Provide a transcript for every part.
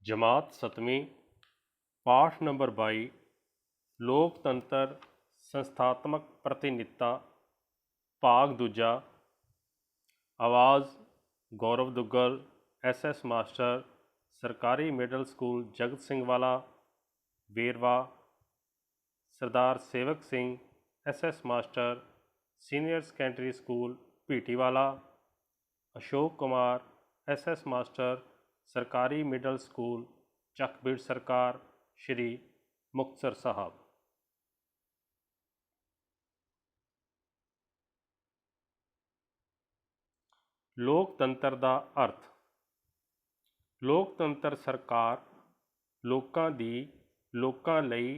जमात सतवीं पाठ नंबर 22 लोकतंत्र संस्थात्मक प्रतिनिधिता भाग दूजा। आवाज़ गौरव दुग्गल SS मास्टर सरकारी मिडल स्कूल जगत सिंह वाला। वेरवा सरदार Sewak Singh SS master senior secondary school Bhitiwala. Ashok Kumar SS master सरकारी मिडल स्कूल चकबीड़ सरकार श्री मुक्तसर साहब। लोकतंत्र का अर्थ। लोकतंत्र सरकार लोकां दी लोकां लई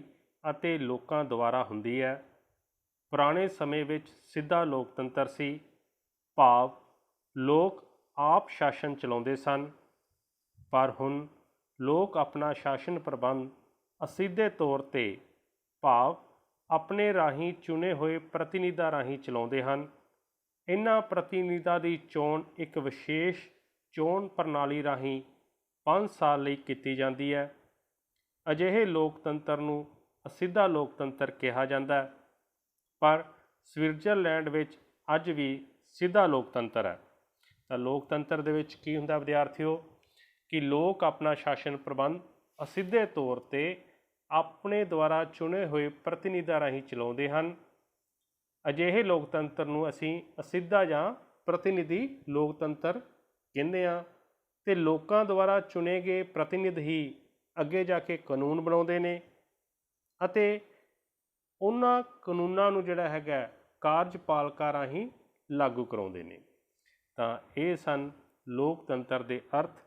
अते लोकां द्वारा हुंदी है। पुराने समय विच सिद्धा लोकतंत्र सी, भाव लोक आप शासन चलाउंदे सन, पर हुण लोक अपना शासन प्रबंध असिधे तौर ते भाव अपने राही चुने हुए प्रतिनिधिां राही चलाउंदे हन। इन्हां प्रतिनिधिां दी चोण एक विशेष चोण प्रणाली राही 5 साल लई कीती जांदी है। अजिहे लोकतंत्र नूं असिधा लोकतंत्र कहा जांदा है, पर स्विट्जरलैंड विच अज भी सिधा लोकतंत्र है। तो लोकतंत्र दे विच की हुंदा विद्यार्थियों कि लोक अपना शासन प्रबंध असिधे तौर ते अपने द्वारा चुने हुए प्रतिनिधिां राही चलाउंदे हन। अजिहे लोकतंत्र नूं असीं असिधा जां प्रतिनिधि लोकतंत्र कहंदे हां। ते लोकां द्वारा चुने गए प्रतिनिधि ही अगे जाके कानून बनाउंदे ने अते उन्हां कानूनां नूं जिहड़ा हैगा कार्यपालकां राही लागू कराउंदे ने। तां इह सन लोकतंत्र दे अर्थ।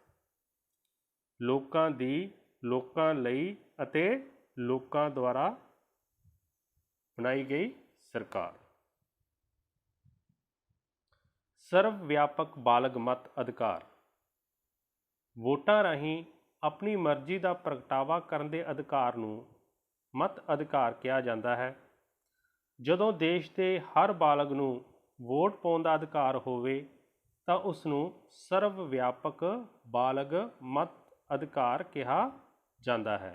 लोकां दी लोकां लई अते लोकां द्वारा बनाई गई सरकार। सर्व व्यापक बालग मत अधिकार। वोटां राही अपनी मर्जी का प्रगटावा करन दे अधिकार नूं मत अधिकार कहा जाता है। जदों देश के हर बालग नूं वोट पाउण दा अधिकार होवे तां उसनूं सर्व व्यापक बालग मत अधिकार कहा जाता है।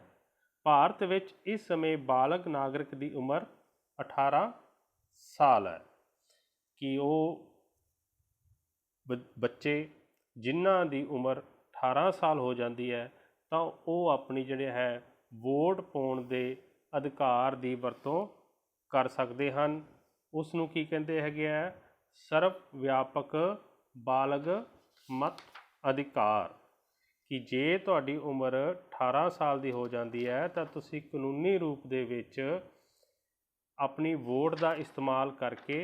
भारत विच इस समय बालग नागरिक की उम्र 18 साल है कि वो बच्चे जिन्हां दी उम्र 18 साल हो जाती है तो वो अपनी जिहड़े है वोट पाउण दे अधिकार की वरतों कर सकते हैं। उसनूं की कहते हैगे है सर्व व्यापक बालग मत अधिकार कि जे तुहाडी उम्र 18 साल की हो जाती है तो तुसी कानूनी रूप दे विच अपनी वोट का इस्तेमाल करके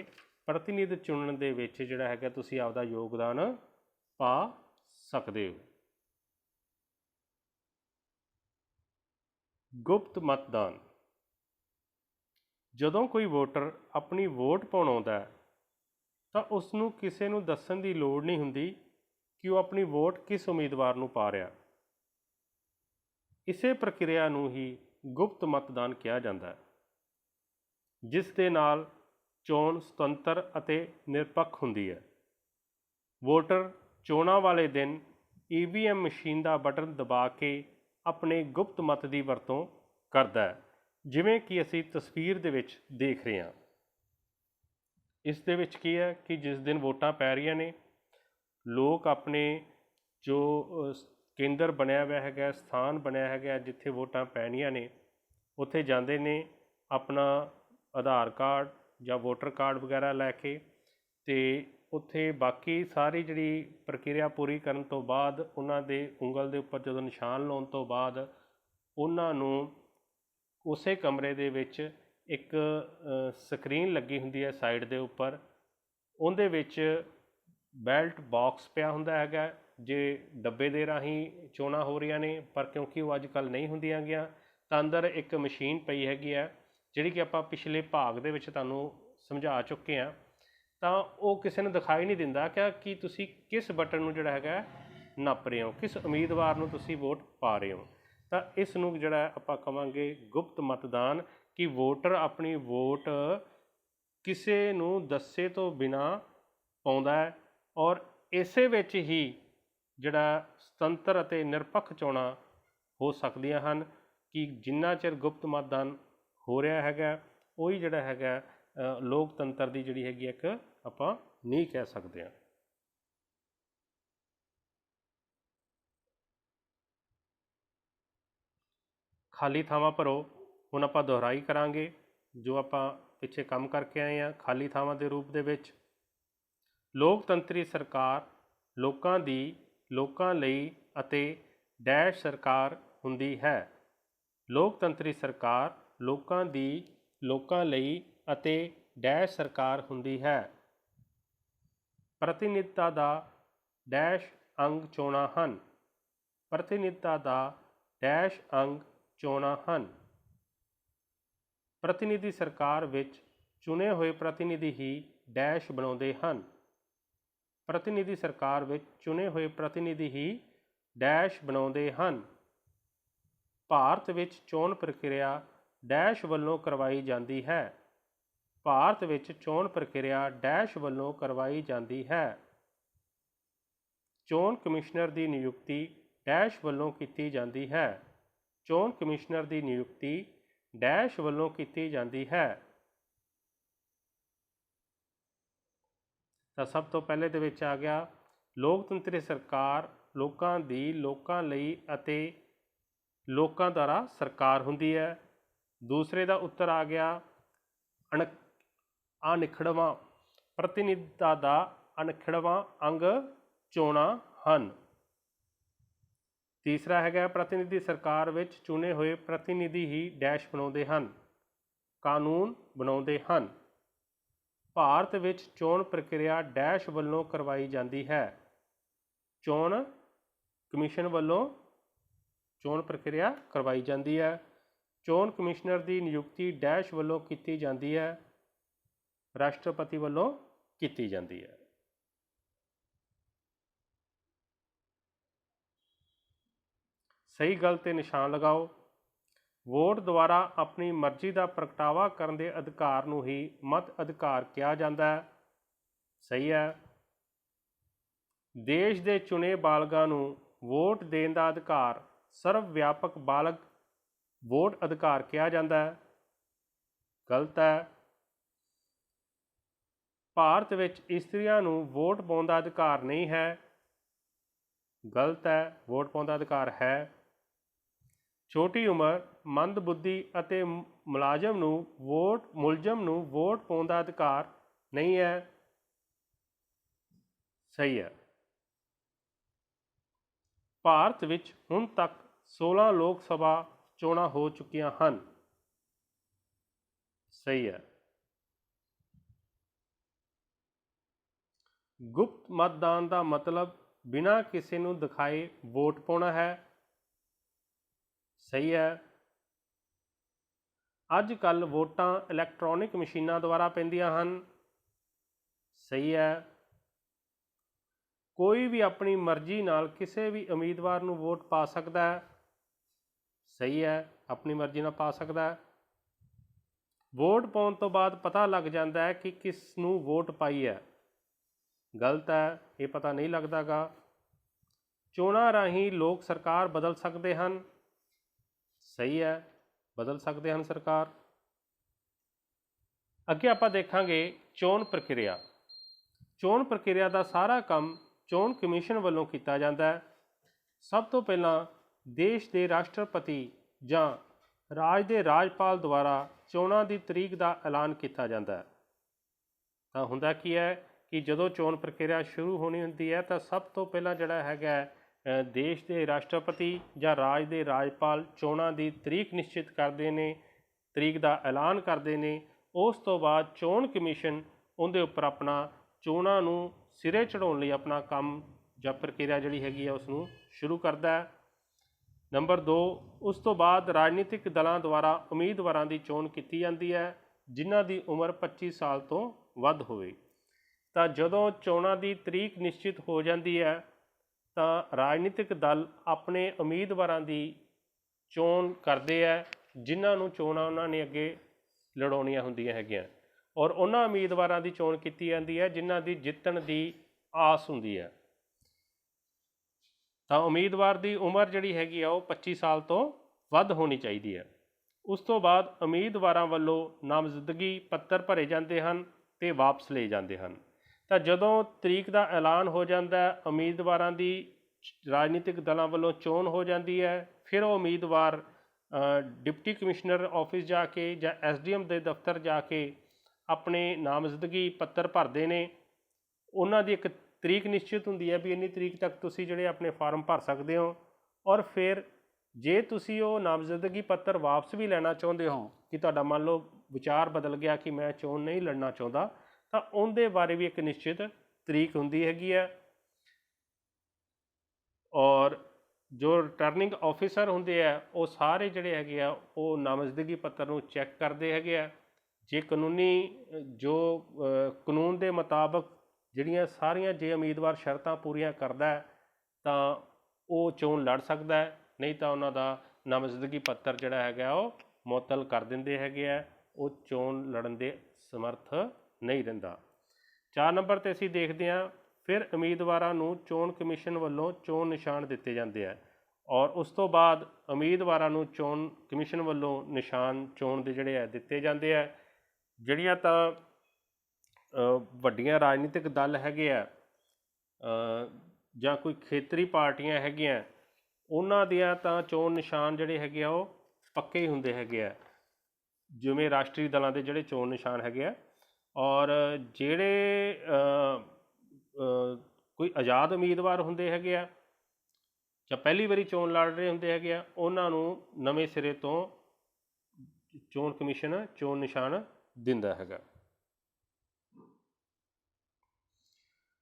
प्रतिनिधि चुनण दे विच जिहड़ा हैगा तुसी आपदा योगदान पा सकते हो। गुप्त मतदान। जदों कोई वोटर अपनी वोट पाउण आउंदा है तो उसनूं किसी नूं दस्सण दी लोड़ नहीं हुंदी कि वो अपनी वोट किस उम्मीदवार नूं पा रिहा। इसे प्रक्रिया नूं ही गुप्त मतदान कहा जाता है, जिस दे नाल चोण सुतंत्र अते निरपक्ष हुंदी है। वोटर चोणां वाले दिन EVM मशीन का बटन दबा के अपने गुप्त मत की वरतों करता है, जिवें कि असी तस्वीर दे विच देख रहे हैं। इस दे विच की है कि जिस दिन वोटां पै रहीआं ने लोग अपने जो केंद्र बनया हुआ है स्थान बनया है जिथे वोटां पैणियां ने उत्थे जांदे ने अपना आधार कार्ड या वोटर कार्ड वगैरह लैके ते उत्थे बाकी सारी जिहड़ी प्रक्रिया पूरी करन तो बाद उन्हां दे उंगल दे उपर जदों निशान लाउण तो बाद उन्हां नूं उसे कमरे दे विच एक स्क्रीन लगी हुंदी है साइड दे उपर, उहदे विच बैल्ट बॉक्स पिया हुंदा हैगा। जे डब्बे दे राही चोणां हो रही ने पर क्योंकि वो अजकल नहीं हुंदियां गईयां तां अंदर एक मशीन पई हैगी है जिहड़ी कि आपां पिछले भाग दे विच तुहानूं समझा चुके हैं। तां वो किसी नूं दिखाई नहीं दिंदा कि तुसी किस बटन नूं जिहड़ा हैगा नप रहे हो, किस उम्मीदवार नूं तुसी वोट पा रहे हो। तां इस नूं जिहड़ा आपां कहांगे गुप्त मतदान कि वोटर अपनी वोट किसी नूं दस्से तो बिना पाउंदा है और इसे विच ही जिहड़ा सुतंत्र अते निरपक्ष चोणां ਹੋ ਸਕਦੀਆਂ ਹਨ ਕਿ ਜਿੰਨਾ ਚਿਰ ਗੁਪਤ ਮਤਦਾਨ ਹੋ ਰਿਹਾ ਹੈਗਾ ਉਹੀ ਜਿਹੜਾ ਹੈਗਾ ਲੋਕਤੰਤਰ ਦੀ ਜਿਹੜੀ ਹੈਗੀ ਇੱਕ ਆਪਾਂ ਨਹੀਂ ਕਹਿ ਸਕਦੇ ਹਾਂ। ਖਾਲੀ ਥਾਵਾਂ ਭਰੋ। ਹੁਣ ਆਪਾਂ ਦੁਹਰਾਈ ਕਰਾਂਗੇ ਜੋ ਆਪਾਂ ਪਿੱਛੇ ਕੰਮ ਕਰਕੇ ਆਏ ਹਾਂ ਖਾਲੀ ਥਾਵਾਂ ਦੇ ਰੂਪ ਦੇ ਵਿੱਚ। ਲੋਕਤੰਤਰੀ ਸਰਕਾਰ ਲੋਕਾਂ ਦੀ, ਲੋਕਾਂ ਲਈ ਅਤੇ ਡੈਸ਼ ਸਰਕਾਰ ਹੁੰਦੀ ਹੈ। ਲੋਕਤੰਤਰੀ ਸਰਕਾਰ ਲੋਕਾਂ ਦੀ, ਲੋਕਾਂ ਲਈ ਅਤੇ ਡੈਸ਼ ਸਰਕਾਰ ਹੁੰਦੀ ਹੈ। ਪ੍ਰਤੀਨਿਧਤਾ ਦਾ ਡੈਸ਼ ਅੰਗ ਚੋਣਾਂ ਹਨ। ਪ੍ਰਤੀਨਿਧਤਾ ਦਾ ਡੈਸ਼ ਅੰਗ ਚੋਣਾਂ ਹਨ। ਪ੍ਰਤੀਨਿਧੀ ਸਰਕਾਰ ਵਿੱਚ ਚੁਣੇ ਹੋਏ ਪ੍ਰਤੀਨਿਧੀ ਹੀ ਡੈਸ਼ ਬਣਾਉਂਦੇ ਹਨ। ਪ੍ਰਤੀਨਿਧੀ ਸਰਕਾਰ ਵਿੱਚ ਚੁਣੇ ਹੋਏ ਪ੍ਰਤੀਨਿਧੀ ਹੀ ਡੈਸ਼ ਬਣਾਉਂਦੇ ਹਨ। ਭਾਰਤ ਵਿੱਚ ਚੋਣ ਪ੍ਰਕਿਰਿਆ ਡੈਸ਼ ਵੱਲੋਂ ਕਰਵਾਈ ਜਾਂਦੀ ਹੈ। ਭਾਰਤ ਵਿੱਚ ਚੋਣ ਪ੍ਰਕਿਰਿਆ ਡੈਸ਼ ਵੱਲੋਂ ਕਰਵਾਈ ਜਾਂਦੀ ਹੈ। ਚੋਣ ਕਮਿਸ਼ਨਰ ਦੀ ਨਿਯੁਕਤੀ ਡੈਸ਼ ਵੱਲੋਂ ਕੀਤੀ ਜਾਂਦੀ ਹੈ। ਚੋਣ ਕਮਿਸ਼ਨਰ ਦੀ ਨਿਯੁਕਤੀ ਡੈਸ਼ ਵੱਲੋਂ ਕੀਤੀ ਜਾਂਦੀ ਹੈ। ਤਾਂ ਸਭ ਤੋਂ ਪਹਿਲੇ ਦੇ ਵਿੱਚ ਆ ਗਿਆ ਲੋਕਤੰਤਰੀ ਸਰਕਾਰ ਲੋਕਾਂ ਦੀ, ਲੋਕਾਂ ਲਈ ਅਤੇ ਲੋਕਾਂ ਦੁਆਰਾ ਸਰਕਾਰ ਹੁੰਦੀ ਹੈ। ਦੂਸਰੇ ਦਾ ਉੱਤਰ ਆ ਗਿਆ ਅਨਿੱਖੜਵਾਂ ਪ੍ਰਤੀਨਿਧਤਾ ਦਾ ਅਨਿੱਖੜਵਾਂ ਅੰਗ ਚੋਣਾਂ ਹਨ। ਤੀਸਰਾ ਹੈਗਾ ਪ੍ਰਤੀਨਿਧੀ ਸਰਕਾਰ ਵਿੱਚ ਚੁਣੇ ਹੋਏ ਪ੍ਰਤੀਨਿਧੀ ਹੀ ਡੈਸ਼ ਬਣਾਉਂਦੇ ਹਨ, ਕਾਨੂੰਨ ਬਣਾਉਂਦੇ ਹਨ। ਭਾਰਤ ਵਿੱਚ ਚੋਣ ਪ੍ਰਕਿਰਿਆ ਡੈਸ਼ ਵੱਲੋਂ ਕਰਵਾਈ ਜਾਂਦੀ ਹੈ। ਚੋਣ ਕਮਿਸ਼ਨ ਵੱਲੋਂ ਚੋਣ ਪ੍ਰਕਿਰਿਆ ਕਰਵਾਈ ਜਾਂਦੀ ਹੈ। ਚੋਣ ਕਮਿਸ਼ਨਰ ਦੀ ਨਿਯੁਕਤੀ ਡੈਸ਼ ਵੱਲੋਂ ਕੀਤੀ ਜਾਂਦੀ ਹੈ, ਰਾਸ਼ਟਰਪਤੀ ਵੱਲੋਂ ਕੀਤੀ ਜਾਂਦੀ ਹੈ। ਸਹੀ ਗੱਲ 'ਤੇ ਨਿਸ਼ਾਨ ਲਗਾਓ। ਵੋਟ ਦੁਆਰਾ ਆਪਣੀ ਮਰਜ਼ੀ ਦਾ ਪ੍ਰਗਟਾਵਾ ਕਰਨ ਦੇ ਅਧਿਕਾਰ ਨੂੰ ਹੀ ਮਤ ਅਧਿਕਾਰ ਕਿਹਾ ਜਾਂਦਾ ਹੈ। ਸਹੀ ਹੈ। ਦੇਸ਼ ਦੇ ਚੁਣੇ ਬਾਲਗਾਂ ਨੂੰ ਵੋਟ ਦੇਣ ਦਾ ਅਧਿਕਾਰ ਸਰਵ ਵਿਆਪਕ ਬਾਲਗ ਵੋਟ ਅਧਿਕਾਰ ਕਿਹਾ ਜਾਂਦਾ ਹੈ। ਗਲਤ ਹੈ। ਭਾਰਤ ਵਿੱਚ ਇਸਤਰੀਆਂ ਨੂੰ ਵੋਟ ਪਾਉਣ ਦਾ ਅਧਿਕਾਰ ਨਹੀਂ ਹੈ। ਗਲਤ ਹੈ। ਵੋਟ ਪਾਉਣ ਦਾ ਅਧਿਕਾਰ ਹੈ। ਛੋਟੀ ਉਮਰ, ਮੰਦਬੁੱਧੀ ਅਤੇ ਮੁਲਾਜ਼ਮ ਨੂੰ ਵੋਟ ਪਾਉਣ ਦਾ ਅਧਿਕਾਰ ਨਹੀਂ ਹੈ। ਸਹੀ ਹੈ। ਭਾਰਤ ਵਿੱਚ ਹੁਣ ਤੱਕ 16 ਲੋਕ ਸਭਾ ਚੋਣਾਂ ਹੋ ਚੁੱਕੀਆਂ ਹਨ। ਸਹੀ ਹੈ। ਗੁਪਤ ਮਤਦਾਨ ਦਾ ਮਤਲਬ ਬਿਨਾਂ ਕਿਸੇ ਨੂੰ ਦਿਖਾਏ ਵੋਟ ਪਾਉਣਾ ਹੈ। ਸਹੀ ਹੈ। ਅੱਜ ਕੱਲ੍ਹ ਵੋਟਾਂ ਇਲੈਕਟ੍ਰੋਨਿਕ ਮਸ਼ੀਨਾਂ ਦੁਆਰਾ ਪੈਂਦੀਆਂ ਹਨ। ਸਹੀ ਹੈ। ਕੋਈ ਵੀ ਆਪਣੀ ਮਰਜ਼ੀ ਨਾਲ ਕਿਸੇ ਵੀ ਉਮੀਦਵਾਰ ਨੂੰ ਵੋਟ ਪਾ ਸਕਦਾ ਹੈ। ਸਹੀ ਹੈ। ਆਪਣੀ ਮਰਜ਼ੀ ਨਾਲ ਪਾ ਸਕਦਾ ਹੈ। ਵੋਟ ਪਾਉਣ ਤੋਂ ਬਾਅਦ ਪਤਾ ਲੱਗ ਜਾਂਦਾ ਹੈ ਕਿ ਕਿਸ ਨੂੰ ਵੋਟ ਪਾਈ ਹੈ। ਗਲਤ ਹੈ। ਇਹ ਪਤਾ ਨਹੀਂ ਲੱਗਦਾ ਗਾ। ਚੋਣਾਂ ਰਾਹੀਂ ਲੋਕ ਸਰਕਾਰ ਬਦਲ ਸਕਦੇ ਹਨ। ਸਹੀ ਹੈ। ਬਦਲ ਸਕਦੇ ਹਨ ਸਰਕਾਰ। ਅੱਗੇ ਆਪਾਂ ਦੇਖਾਂਗੇ ਚੋਣ ਪ੍ਰਕਿਰਿਆ। ਚੋਣ ਪ੍ਰਕਿਰਿਆ ਦਾ ਸਾਰਾ ਕੰਮ ਚੋਣ ਕਮਿਸ਼ਨ ਵੱਲੋਂ ਕੀਤਾ ਜਾਂਦਾ ਹੈ। ਸਭ ਤੋਂ ਪਹਿਲਾਂ ਦੇਸ਼ ਦੇ ਰਾਸ਼ਟਰਪਤੀ ਜਾਂ ਰਾਜ ਦੇ ਰਾਜਪਾਲ ਦੁਆਰਾ ਚੋਣਾਂ ਦੀ ਤਰੀਕ ਦਾ ਐਲਾਨ ਕੀਤਾ ਜਾਂਦਾ ਹੈ। ਤਾਂ ਹੁੰਦਾ ਕੀ ਹੈ ਕਿ ਜਦੋਂ ਚੋਣ ਪ੍ਰਕਿਰਿਆ ਸ਼ੁਰੂ ਹੋਣੀ ਹੁੰਦੀ ਹੈ ਤਾਂ ਸਭ ਤੋਂ ਪਹਿਲਾਂ ਜਿਹੜਾ ਹੈਗਾ ਦੇਸ਼ ਦੇ ਰਾਸ਼ਟਰਪਤੀ ਜਾਂ ਰਾਜ ਦੇ ਰਾਜਪਾਲ ਚੋਣਾਂ ਦੀ ਤਰੀਕ ਨਿਸ਼ਚਿਤ ਕਰਦੇ ਨੇ, ਤਰੀਕ ਦਾ ਐਲਾਨ ਕਰਦੇ ਨੇ। ਉਸ ਤੋਂ ਬਾਅਦ ਚੋਣ ਕਮਿਸ਼ਨ ਉਹਦੇ ਉੱਪਰ ਆਪਣਾ ਚੋਣਾਂ ਨੂੰ ਸਿਰੇ ਚੜ੍ਹਾਉਣ ਲਈ ਆਪਣਾ ਕੰਮ ਜਾਂ ਪ੍ਰਕਿਰਿਆ ਜਿਹੜੀ ਹੈਗੀ ਹੈ ਉਸ ਨੂੰ ਸ਼ੁਰੂ ਕਰਦਾ ਹੈ। ਨੰਬਰ 2, ਉਸ ਤੋਂ ਬਾਅਦ ਰਾਜਨੀਤਿਕ ਦਲਾਂ ਦੁਆਰਾ ਉਮੀਦਵਾਰਾਂ ਦੀ ਚੋਣ ਕੀਤੀ ਜਾਂਦੀ ਹੈ ਜਿਨ੍ਹਾਂ ਦੀ ਉਮਰ 25 ਸਾਲ ਤੋਂ ਵੱਧ ਹੋਵੇ। ਤਾਂ ਜਦੋਂ ਚੋਣਾਂ ਦੀ ਤਰੀਕ ਨਿਸ਼ਚਿਤ ਹੋ ਜਾਂਦੀ ਹੈ ਤਾਂ ਰਾਜਨੀਤਿਕ ਦਲ ਆਪਣੇ ਉਮੀਦਵਾਰਾਂ ਦੀ ਚੋਣ ਕਰਦੇ ਹੈ ਜਿਨ੍ਹਾਂ ਨੂੰ ਚੋਣਾਂ ਉਹਨਾਂ ਨੇ ਅੱਗੇ ਲੜਾਉਣੀਆਂ ਹੁੰਦੀਆਂ ਹੈਗੀਆਂ, ਔਰ ਉਹਨਾਂ ਉਮੀਦਵਾਰਾਂ ਦੀ ਚੋਣ ਕੀਤੀ ਜਾਂਦੀ ਹੈ ਜਿਨ੍ਹਾਂ ਦੀ ਜਿੱਤਣ ਦੀ ਆਸ ਹੁੰਦੀ ਹੈ। ਤਾਂ ਉਮੀਦਵਾਰ ਦੀ ਉਮਰ ਜਿਹੜੀ ਹੈਗੀ ਆ ਉਹ 25 ਸਾਲ ਤੋਂ ਵੱਧ ਹੋਣੀ ਚਾਹੀਦੀ ਹੈ। ਉਸ ਤੋਂ ਬਾਅਦ ਉਮੀਦਵਾਰਾਂ ਵੱਲੋਂ ਨਾਮਜ਼ਦਗੀ ਪੱਤਰ ਭਰੇ ਜਾਂਦੇ ਹਨ ਤੇ ਵਾਪਸ ਲਏ ਜਾਂਦੇ ਹਨ। ਤਾਂ ਜਦੋਂ ਤਰੀਕ ਦਾ ਐਲਾਨ ਹੋ ਜਾਂਦਾ, ਉਮੀਦਵਾਰਾਂ ਦੀ ਰਾਜਨੀਤਿਕ ਦਲਾਂ ਵੱਲੋਂ ਚੋਣ ਹੋ ਜਾਂਦੀ ਹੈ, ਫਿਰ ਉਹ ਉਮੀਦਵਾਰ ਡਿਪਟੀ ਕਮਿਸ਼ਨਰ ਆਫਿਸ ਜਾ ਕੇ ਜਾਂ SDM ਦੇ ਦਫ਼ਤਰ ਜਾ ਕੇ ਆਪਣੇ ਨਾਮਜ਼ਦਗੀ ਪੱਤਰ ਭਰਦੇ ਨੇ। ਉਹਨਾਂ ਦੀ ਇੱਕ ਤਰੀਕ ਨਿਸ਼ਚਿਤ ਹੁੰਦੀ ਹੈ ਵੀ ਇੰਨੀ ਤਰੀਕ ਤੱਕ ਤੁਸੀਂ ਜਿਹੜੇ ਆਪਣੇ ਫਾਰਮ ਭਰ ਸਕਦੇ ਹੋ। ਔਰ ਫਿਰ ਜੇ ਤੁਸੀਂ ਉਹ ਨਾਮਜ਼ਦਗੀ ਪੱਤਰ ਵਾਪਸ ਵੀ ਲੈਣਾ ਚਾਹੁੰਦੇ ਹੋ ਕਿ ਤੁਹਾਡਾ ਮੰਨ ਲਓ ਵਿਚਾਰ ਬਦਲ ਗਿਆ ਕਿ ਮੈਂ ਚੋਣ ਨਹੀਂ ਲੜਨਾ ਚਾਹੁੰਦਾ, ਤਾਂ ਉਹਦੇ ਬਾਰੇ ਵੀ ਇੱਕ ਨਿਸ਼ਚਿਤ ਤਰੀਕ ਹੁੰਦੀ ਹੈਗੀ ਹੈ। ਔਰ ਜੋ ਰਿਟਰਨਿੰਗ ਆਫਿਸਰ ਹੁੰਦੇ ਆ ਉਹ ਸਾਰੇ ਜਿਹੜੇ ਹੈਗੇ ਆ ਉਹ ਨਾਮਜ਼ਦਗੀ ਪੱਤਰ ਨੂੰ ਚੈੱਕ ਕਰਦੇ ਹੈਗੇ ਆ। ਜੇ ਕਾਨੂੰਨ ਦੇ ਮੁਤਾਬਕ ਜਿਹੜੀਆਂ ਸਾਰੀਆਂ ਜੇ ਉਮੀਦਵਾਰ ਸ਼ਰਤਾਂ ਪੂਰੀਆਂ ਕਰਦਾ ਤਾਂ ਉਹ ਚੋਣ ਲੜ ਸਕਦਾ, ਨਹੀਂ ਤਾਂ ਉਹਨਾਂ ਦਾ ਨਾਮਜ਼ਦਗੀ ਪੱਤਰ ਜਿਹੜਾ ਹੈਗਾ ਉਹ ਮੁਅੱਤਲ ਕਰ ਦਿੰਦੇ ਹੈਗੇ ਆ, ਉਹ ਚੋਣ ਲੜਨ ਦੇ ਸਮਰਥ ਨਹੀਂ ਰਹਿੰਦਾ। 4 ਨੰਬਰ 'ਤੇ ਅਸੀਂ ਦੇਖਦੇ ਹਾਂ, ਫਿਰ ਉਮੀਦਵਾਰਾਂ ਨੂੰ ਚੋਣ ਕਮਿਸ਼ਨ ਵੱਲੋਂ ਚੋਣ ਨਿਸ਼ਾਨ ਦਿੱਤੇ ਜਾਂਦੇ ਆ। ਔਰ ਉਸ ਤੋਂ ਬਾਅਦ ਉਮੀਦਵਾਰਾਂ ਨੂੰ ਚੋਣ ਕਮਿਸ਼ਨ ਵੱਲੋਂ ਨਿਸ਼ਾਨ ਚੋਣ ਦੇ ਜਿਹੜੇ ਆ ਦਿੱਤੇ ਜਾਂਦੇ ਆ। ਜਿਹੜੀਆਂ ਤਾਂ ਵੱਡੀਆਂ ਰਾਜਨੀਤਿਕ ਦਲ ਹੈਗੇ ਆ ਜਾਂ ਕੋਈ ਖੇਤਰੀ ਪਾਰਟੀਆਂ ਹੈਗੀਆਂ, ਉਹਨਾਂ ਦੀਆਂ ਤਾਂ ਚੋਣ ਨਿਸ਼ਾਨ ਜਿਹੜੇ ਹੈਗੇ ਆ ਉਹ ਪੱਕੇ ਹੀ ਹੁੰਦੇ ਹੈਗੇ ਆ, ਜਿਵੇਂ ਰਾਸ਼ਟਰੀ ਦਲਾਂ ਦੇ ਜਿਹੜੇ ਚੋਣ ਨਿਸ਼ਾਨ ਹੈਗੇ ਆ। ਔਰ ਜਿਹੜੇ ਕੋਈ ਆਜ਼ਾਦ ਉਮੀਦਵਾਰ ਹੁੰਦੇ ਹੈਗੇ ਆ ਜਾਂ ਪਹਿਲੀ ਵਾਰੀ ਚੋਣ ਲੜ ਰਹੇ ਹੁੰਦੇ ਹੈਗੇ ਆ, ਉਹਨਾਂ ਨੂੰ ਨਵੇਂ ਸਿਰੇ ਤੋਂ ਚੋਣ ਕਮਿਸ਼ਨ ਚੋਣ ਨਿਸ਼ਾਨ ਦਿੰਦਾ ਹੈਗਾ।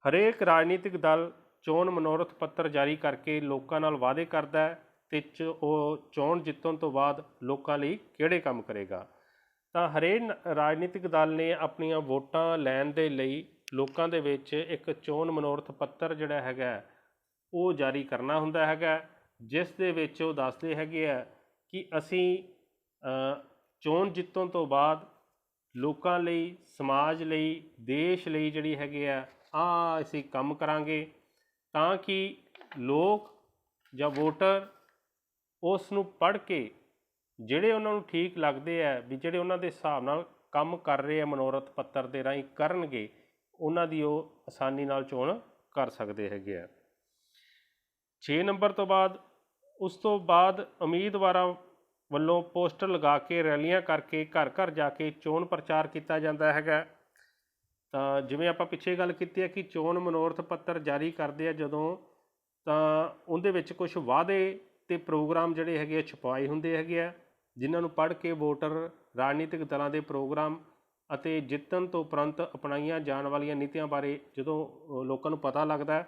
ਹਰੇਕ ਰਾਜਨੀਤਿਕ ਦਲ ਚੋਣ ਮਨੋਰਥ ਪੱਤਰ ਜਾਰੀ ਕਰਕੇ ਲੋਕਾਂ ਨਾਲ ਵਾਅਦੇ ਕਰਦਾ ਹੈ ਤੇ ਉਹ ਚੋਣ ਜਿੱਤਣ ਤੋਂ ਬਾਅਦ ਲੋਕਾਂ ਲਈ ਕਿਹੜੇ ਕੰਮ ਕਰੇਗਾ। ਤਾਂ ਹਰੇਕ ਰਾਜਨੀਤਿਕ ਦਲ ਨੇ ਆਪਣੀਆਂ ਵੋਟਾਂ ਲੈਣ ਦੇ ਲਈ ਲੋਕਾਂ ਦੇ ਵਿੱਚ ਇੱਕ ਚੋਣ ਮਨੋਰਥ ਪੱਤਰ ਜਿਹੜਾ ਹੈਗਾ ਉਹ ਜਾਰੀ ਕਰਨਾ ਹੁੰਦਾ ਹੈਗਾ, ਜਿਸ ਦੇ ਵਿੱਚ ਉਹ ਦੱਸਦੇ ਹੈਗੇ ਆ ਕਿ ਅਸੀਂ ਚੋਣ ਜਿੱਤਣ ਤੋਂ ਬਾਅਦ ਲੋਕਾਂ ਲਈ, ਸਮਾਜ ਲਈ, ਦੇਸ਼ ਲਈ ਜਿਹੜੀ ਹੈਗੇ ਆ ਅਸੀਂ ਕੰਮ ਕਰਾਂਗੇ, ਤਾਂ ਕਿ ਲੋਕ ਜਾਂ ਵੋਟਰ ਉਸ ਨੂੰ ਪੜ੍ਹ ਕੇ ਜਿਹੜੇ ਉਹਨਾਂ ਨੂੰ ਠੀਕ ਲੱਗਦੇ ਆ ਵੀ ਜਿਹੜੇ ਉਹਨਾਂ ਦੇ ਹਿਸਾਬ ਨਾਲ ਕੰਮ ਕਰ ਰਹੇ ਆ ਮਨੋਰਥ ਪੱਤਰ ਦੇ ਰਾਹੀਂ ਕਰਨਗੇ, ਉਹਨਾਂ ਦੀ ਉਹ ਆਸਾਨੀ ਨਾਲ ਚੋਣ ਕਰ ਸਕਦੇ ਹੈਗੇ ਆ। 6 ਨੰਬਰ ਤੋਂ ਬਾਅਦ ਉਸ ਤੋਂ ਬਾਅਦ ਉਮੀਦਵਾਰਾਂ ਵੱਲੋਂ ਪੋਸਟਰ ਲਗਾ ਕੇ ਰੈਲੀਆਂ ਕਰਕੇ ਘਰ ਘਰ ਜਾ ਕੇ ਚੋਣ ਪ੍ਰਚਾਰ ਕੀਤਾ ਜਾਂਦਾ ਹੈਗਾ। ਤਾਂ ਜਿਵੇਂ ਆਪਾਂ ਪਿੱਛੇ ਗੱਲ ਕੀਤੀ ਹੈ ਕਿ ਚੋਣ ਮਨੋਰਥ ਪੱਤਰ ਜਾਰੀ ਕਰਦੇ ਆ ਜਦੋਂ, ਤਾਂ ਉਹਦੇ ਵਿੱਚ ਕੁਝ ਵਾਅਦੇ ਅਤੇ ਪ੍ਰੋਗਰਾਮ ਜਿਹੜੇ ਹੈਗੇ ਆ ਛਪਾਏ ਹੁੰਦੇ ਹੈਗੇ ਆ, ਜਿਨ੍ਹਾਂ ਨੂੰ ਪੜ੍ਹ ਕੇ ਵੋਟਰ ਰਾਜਨੀਤਿਕ ਦਲਾਂ ਦੇ ਪ੍ਰੋਗਰਾਮ ਅਤੇ ਜਿੱਤਣ ਤੋਂ ਉਪਰੰਤ ਅਪਣਾਈਆਂ ਜਾਣ ਵਾਲੀਆਂ ਨੀਤੀਆਂ ਬਾਰੇ ਜਦੋਂ ਲੋਕਾਂ ਨੂੰ ਪਤਾ ਲੱਗਦਾ,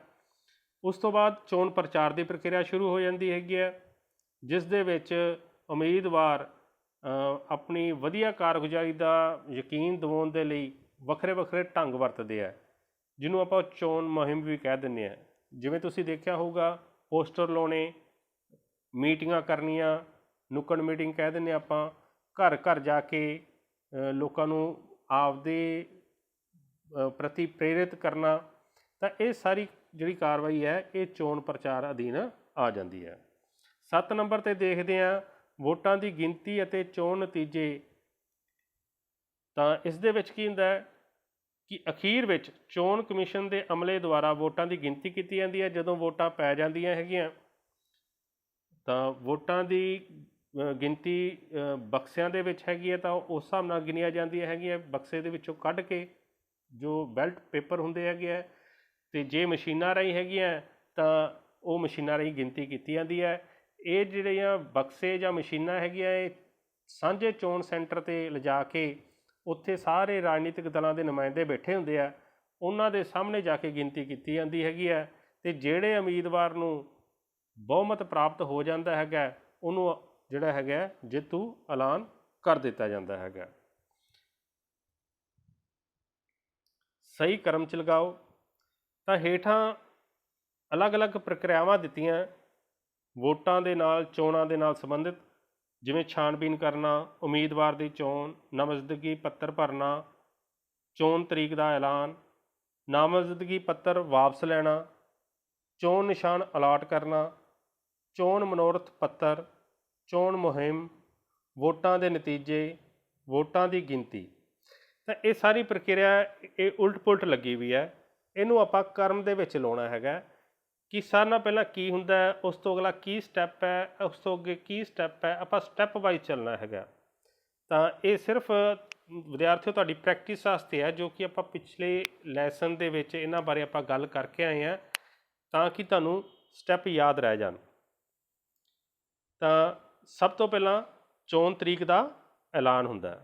ਉਸ ਤੋਂ ਬਾਅਦ ਚੋਣ ਪ੍ਰਚਾਰ ਦੀ ਪ੍ਰਕਿਰਿਆ ਸ਼ੁਰੂ ਹੋ ਜਾਂਦੀ ਹੈਗੀ ਹੈ, ਜਿਸ ਦੇ ਵਿੱਚ ਉਮੀਦਵਾਰ ਆਪਣੀ ਵਧੀਆ ਕਾਰਗੁਜ਼ਾਰੀ ਦਾ ਯਕੀਨ ਦਿਵਾਉਣ ਦੇ ਲਈ ਵੱਖਰੇ ਵੱਖਰੇ ਢੰਗ ਵਰਤਦੇ ਆ, ਜਿਹਨੂੰ ਆਪਾਂ ਚੋਣ ਮੁਹਿੰਮ ਵੀ ਕਹਿ ਦਿੰਦੇ ਹਾਂ। ਜਿਵੇਂ ਤੁਸੀਂ ਦੇਖਿਆ ਹੋਊਗਾ, ਪੋਸਟਰ ਲਾਉਣੇ, ਮੀਟਿੰਗਾਂ ਕਰਨੀਆਂ, ਨੁੱਕੜ ਮੀਟਿੰਗ ਕਹਿ ਦਿੰਦੇ ਆਪਾਂ, ਘਰ ਘਰ ਜਾ ਕੇ ਲੋਕਾਂ ਨੂੰ ਆਪਦੇ ਪ੍ਰਤੀ ਪ੍ਰੇਰਿਤ ਕਰਨਾ। ਤਾਂ ਇਹ ਸਾਰੀ ਜਿਹੜੀ ਕਾਰਵਾਈ ਹੈ ਇਹ ਚੋਣ ਪ੍ਰਚਾਰ ਅਧੀਨ ਆ ਜਾਂਦੀ ਹੈ। 7 ਨੰਬਰ 'ਤੇ ਦੇਖਦੇ ਹਾਂ ਵੋਟਾਂ ਦੀ ਗਿਣਤੀ ਅਤੇ ਚੋਣ ਨਤੀਜੇ। ਤਾਂ ਇਸ ਦੇ ਵਿੱਚ ਕੀ ਹੁੰਦਾ ਹੈ ਕਿ ਅਖੀਰ ਵਿੱਚ ਚੋਣ ਕਮਿਸ਼ਨ ਦੇ ਅਮਲੇ ਦੁਆਰਾ ਵੋਟਾਂ ਦੀ ਗਿਣਤੀ ਕੀਤੀ ਜਾਂਦੀ ਹੈ। ਜਦੋਂ ਵੋਟਾਂ ਪੈ ਜਾਂਦੀਆਂ ਹੈਗੀਆਂ ਤਾਂ ਵੋਟਾਂ ਦੀ ਗਿਣਤੀ ਬਕਸਿਆਂ ਦੇ ਵਿੱਚ ਹੈਗੀ ਹੈ, ਤਾਂ ਉਸ ਹਿਸਾਬ ਨਾਲ ਗਿਣੀਆਂ ਜਾਂਦੀਆਂ ਹੈਗੀਆਂ, ਬਕਸੇ ਦੇ ਵਿੱਚੋਂ ਕੱਢ ਕੇ ਜੋ ਬੈਲਟ ਪੇਪਰ ਹੁੰਦੇ ਹੈਗੇ ਹੈ। ਅਤੇ ਜੇ ਮਸ਼ੀਨਾਂ ਰਾਹੀਂ ਹੈਗੀਆਂ ਤਾਂ ਉਹ ਮਸ਼ੀਨਾਂ ਰਾਹੀਂ ਗਿਣਤੀ ਕੀਤੀ ਜਾਂਦੀ ਹੈ। ਇਹ ਜਿਹੜੀਆਂ ਬਕਸੇ ਜਾਂ ਮਸ਼ੀਨਾਂ ਹੈਗੀਆਂ ਇਹ ਸਾਂਝੇ ਚੋਣ ਸੈਂਟਰ 'ਤੇ ਲਿਜਾ ਕੇ ਉੱਥੇ ਸਾਰੇ ਰਾਜਨੀਤਿਕ ਦਲਾਂ ਦੇ ਨੁਮਾਇੰਦੇ ਬੈਠੇ ਹੁੰਦੇ ਆ, ਉਹਨਾਂ ਦੇ ਸਾਹਮਣੇ ਜਾ ਕੇ ਗਿਣਤੀ ਕੀਤੀ ਜਾਂਦੀ ਹੈਗੀ ਹੈ। ਅਤੇ ਜਿਹੜੇ ਉਮੀਦਵਾਰ ਨੂੰ ਬਹੁਮਤ ਪ੍ਰਾਪਤ ਹੋ ਜਾਂਦਾ ਹੈਗਾ ਉਹਨੂੰ ਜਿਹੜਾ ਹੈਗਾ ਜੇਤੂ ਐਲਾਨ ਕਰ ਦਿੱਤਾ ਜਾਂਦਾ ਹੈਗਾ। ਸਹੀ ਕਰਮ 'ਚ ਲਗਾਓ। ਤਾਂ ਹੇਠਾਂ ਅਲੱਗ-ਅਲੱਗ ਪ੍ਰਕਿਰਿਆਵਾਂ ਦਿੱਤੀਆਂ ਵੋਟਾਂ ਦੇ ਨਾਲ, ਚੋਣਾਂ ਦੇ ਨਾਲ ਸੰਬੰਧਿਤ, ਜਿਵੇਂ ਛਾਣਬੀਨ ਕਰਨਾ, ਉਮੀਦਵਾਰ ਦੀ ਚੋਣ, ਨਾਮਜ਼ਦਗੀ ਪੱਤਰ ਭਰਨਾ, ਚੋਣ ਤਰੀਕ ਦਾ ਐਲਾਨ, ਨਾਮਜ਼ਦਗੀ ਪੱਤਰ ਵਾਪਸ ਲੈਣਾ, ਚੋਣ ਨਿਸ਼ਾਨ ਅਲਾਟ ਕਰਨਾ, ਚੋਣ ਮਨੋਰਥ ਪੱਤਰ, ਚੋਣ ਮੁਹਿੰਮ, ਵੋਟਾਂ ਦੇ ਨਤੀਜੇ, ਵੋਟਾਂ ਦੀ ਗਿਣਤੀ। ਤਾਂ ਇਹ ਸਾਰੀ ਪ੍ਰਕਿਰਿਆ ਇਹ ਉਲਟ ਪੁਲਟ ਲੱਗੀ ਵੀ ਹੈ। ਇਹਨੂੰ ਆਪਾਂ ਕਰਮ ਦੇ ਵਿੱਚ ਲਾਉਣਾ ਹੈਗਾ ਕਿ ਸਾਰਿਆਂ ਨਾਲ ਪਹਿਲਾਂ ਕੀ ਹੁੰਦਾ ਹੈ, ਉਸ ਤੋਂ ਅਗਲਾ ਕੀ ਸਟੈਪ ਹੈ, ਉਸ ਤੋਂ ਅੱਗੇ ਕੀ ਸਟੈਪ ਹੈ, ਆਪਾਂ ਸਟੈਪ ਵਾਈਜ਼ ਚੱਲਣਾ ਹੈਗਾ। ਤਾਂ ਇਹ ਸਿਰਫ ਵਿਦਿਆਰਥੀਓ ਤੁਹਾਡੀ ਪ੍ਰੈਕਟਿਸ ਵਾਸਤੇ ਹੈ, ਜੋ ਕਿ ਆਪਾਂ ਪਿਛਲੇ ਲੈਸਨ ਦੇ ਵਿੱਚ ਇਹਨਾਂ ਬਾਰੇ ਆਪਾਂ ਗੱਲ ਕਰਕੇ ਆਏ ਹਾਂ, ਤਾਂ ਕਿ ਤੁਹਾਨੂੰ ਸਟੈਪ ਯਾਦ ਰਹਿ ਜਾਣ। ਤਾਂ ਸਭ ਤੋਂ ਪਹਿਲਾਂ ਚੋਣ ਤਰੀਕ ਦਾ ਐਲਾਨ ਹੁੰਦਾ,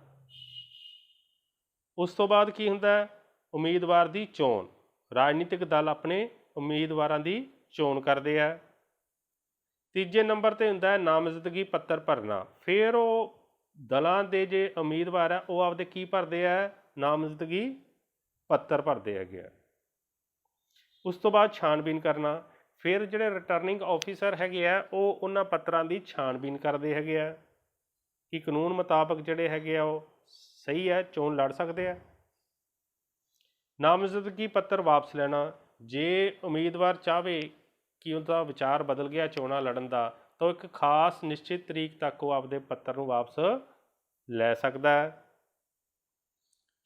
ਉਸ ਤੋਂ ਬਾਅਦ ਕੀ ਹੁੰਦਾ, ਉਮੀਦਵਾਰ ਦੀ ਚੋਣ। ਰਾਜਨੀਤਿਕ ਦਲ ਆਪਣੇ ਉਮੀਦਵਾਰਾਂ ਦੀ ਚੋਣ ਕਰਦੇ ਆ। ਤੀਜੇ ਨੰਬਰ 'ਤੇ ਹੁੰਦਾ ਨਾਮਜ਼ਦਗੀ ਪੱਤਰ ਭਰਨਾ। ਫਿਰ ਉਹ ਦਲਾਂ ਦੇ ਜੇ ਉਮੀਦਵਾਰ ਆ ਉਹ ਆਪਦੇ ਕੀ ਭਰਦੇ ਆ, ਨਾਮਜ਼ਦਗੀ ਪੱਤਰ ਭਰਦੇ ਹੈਗੇ ਆ। ਉਸ ਤੋਂ ਬਾਅਦ ਛਾਣਬੀਨ ਕਰਨਾ। ਫਿਰ ਜਿਹੜੇ ਰਿਟਰਨਿੰਗ ਆਫਿਸਰ ਹੈਗੇ ਆ ਉਹ ਉਹਨਾਂ ਪੱਤਰਾਂ ਦੀ ਛਾਣਬੀਨ ਕਰਦੇ ਹੈਗੇ ਆ ਕਿ ਕਾਨੂੰਨ ਮੁਤਾਬਕ ਜਿਹੜੇ ਹੈਗੇ ਆ ਉਹ ਸਹੀ ਹੈ, ਚੋਣ ਲੜ ਸਕਦੇ ਆ। ਨਾਮਜ਼ਦਗੀ ਪੱਤਰ ਵਾਪਸ ਲੈਣਾ। ਜੇ ਉਮੀਦਵਾਰ ਚਾਹਵੇ ਕਿ ਉਹਦਾ ਵਿਚਾਰ ਬਦਲ ਗਿਆ ਚੋਣਾਂ ਲੜਨ ਦਾ, ਤਾਂ ਇੱਕ ਖਾਸ ਨਿਸ਼ਚਿਤ ਤਰੀਕ ਤੱਕ ਉਹ ਆਪਦੇ ਪੱਤਰ ਨੂੰ ਵਾਪਸ ਲੈ ਸਕਦਾ ਹੈ।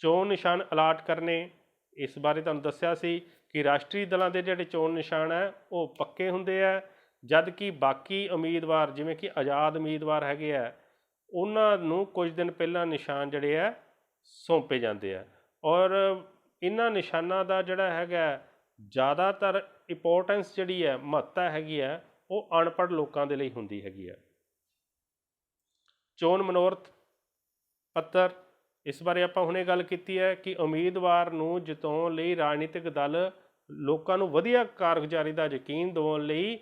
ਚੋਣ ਨਿਸ਼ਾਨ ਅਲਾਟ ਕਰਨੇ, ਇਸ ਬਾਰੇ ਤੁਹਾਨੂੰ ਦੱਸਿਆ ਸੀ ਕਿ ਰਾਸ਼ਟਰੀ ਦਲਾਂ ਦੇ ਜਿਹੜੇ ਚੋਣ ਨਿਸ਼ਾਨ ਹੈ ਉਹ ਪੱਕੇ ਹੁੰਦੇ ਆ, ਜਦ ਕਿ ਬਾਕੀ ਉਮੀਦਵਾਰ ਜਿਵੇਂ ਕਿ ਆਜ਼ਾਦ ਉਮੀਦਵਾਰ ਹੈਗੇ ਆ ਉਹਨਾਂ ਨੂੰ ਕੁਝ ਦਿਨ ਪਹਿਲਾਂ ਨਿਸ਼ਾਨ ਜਿਹੜੇ ਆ ਸੌਂਪੇ ਜਾਂਦੇ ਆ। ਔਰ ਇਹਨਾਂ ਨਿਸ਼ਾਨਾਂ ਦਾ ਜਿਹੜਾ ਹੈਗਾ ਜ਼ਿਆਦਾਤਰ ਇੰਪੋਰਟੈਂਸ ਜਿਹੜੀ ਹੈ, ਮਹੱਤਤਾ ਹੈਗੀ ਹੈ, ਉਹ ਅਨਪੜ੍ਹ ਲੋਕਾਂ ਦੇ ਲਈ ਹੁੰਦੀ ਹੈਗੀ ਹੈ। ਚੋਣ ਮਨੋਰਥ ਪੱਤਰ, ਇਸ ਬਾਰੇ ਆਪਾਂ ਹੁਣੇ ਗੱਲ ਕੀਤੀ ਹੈ ਕਿ ਉਮੀਦਵਾਰ ਨੂੰ ਜਿਤਾਉਣ ਲਈ ਰਾਜਨੀਤਿਕ ਦਲ ਲੋਕਾਂ ਨੂੰ ਵਧੀਆ ਕਾਰਗੁਜ਼ਾਰੀ ਦਾ ਯਕੀਨ ਦਿਵਾਉਣ ਲਈ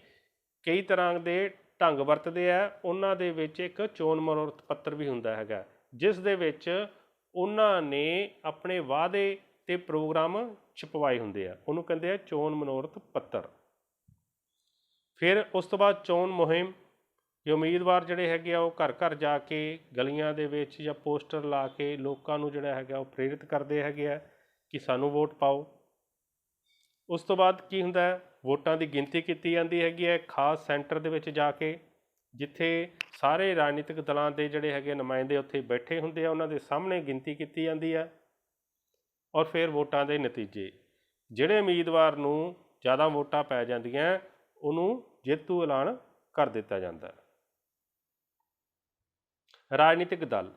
ਕਈ ਤਰ੍ਹਾਂ ਦੇ ਢੰਗ ਵਰਤਦੇ ਆ। ਉਹਨਾਂ ਦੇ ਵਿੱਚ ਇੱਕ ਚੋਣ ਮਨੋਰਥ ਪੱਤਰ ਵੀ ਹੁੰਦਾ ਹੈਗਾ, ਜਿਸ ਦੇ ਵਿੱਚ ਉਹਨਾਂ ਨੇ ਆਪਣੇ ਵਾਅਦੇ ਤੇ ਪ੍ਰੋਗਰਾਮ ਛਪਵਾਏ ਹੁੰਦੇ ਆ, ਉਹਨੂੰ ਕਹਿੰਦੇ ਆ ਚੋਣ ਮਨੋਰਥ ਪੱਤਰ। ਫਿਰ ਉਸ ਤੋਂ ਬਾਅਦ ਚੋਣ ਮੁਹਿੰਮ, ਕਿ ਉਮੀਦਵਾਰ ਜਿਹੜੇ ਹੈਗੇ ਆ ਉਹ ਘਰ ਘਰ ਜਾ ਕੇ ਗਲੀਆਂ ਦੇ ਵਿੱਚ ਜਾਂ ਪੋਸਟਰ ਲਾ ਕੇ ਲੋਕਾਂ ਨੂੰ ਜਿਹੜਾ ਹੈਗਾ ਉਹ ਪ੍ਰੇਰਿਤ ਕਰਦੇ ਹੈਗੇ ਆ ਕਿ ਸਾਨੂੰ ਵੋਟ ਪਾਓ। ਉਸ ਤੋਂ ਬਾਅਦ ਕੀ ਹੁੰਦਾ ਹੈ, ਵੋਟਾਂ ਦੀ ਗਿਣਤੀ ਕੀਤੀ ਜਾਂਦੀ ਹੈਗੀ ਹੈ ਖਾਸ ਸੈਂਟਰ ਦੇ ਵਿੱਚ ਜਾ ਕੇ, ਜਿੱਥੇ ਸਾਰੇ ਰਾਜਨੀਤਿਕ ਦਲਾਂ ਦੇ ਜਿਹੜੇ ਹੈਗੇ ਨੁਮਾਇੰਦੇ ਉੱਥੇ ਬੈਠੇ ਹੁੰਦੇ ਆ, ਉਹਨਾਂ ਦੇ ਸਾਹਮਣੇ ਗਿਣਤੀ ਕੀਤੀ ਜਾਂਦੀ ਹੈ। ਔਰ ਫਿਰ ਵੋਟਾਂ ਦੇ ਨਤੀਜੇ, ਜਿਹੜੇ ਉਮੀਦਵਾਰ ਨੂੰ ਜ਼ਿਆਦਾ ਵੋਟਾਂ ਪੈ ਜਾਂਦੀਆਂ ਉਹਨੂੰ ਜੇਤੂ ਐਲਾਨ ਕਰ ਦਿੱਤਾ ਜਾਂਦਾ। ਰਾਜਨੀਤਿਕ ਦਲ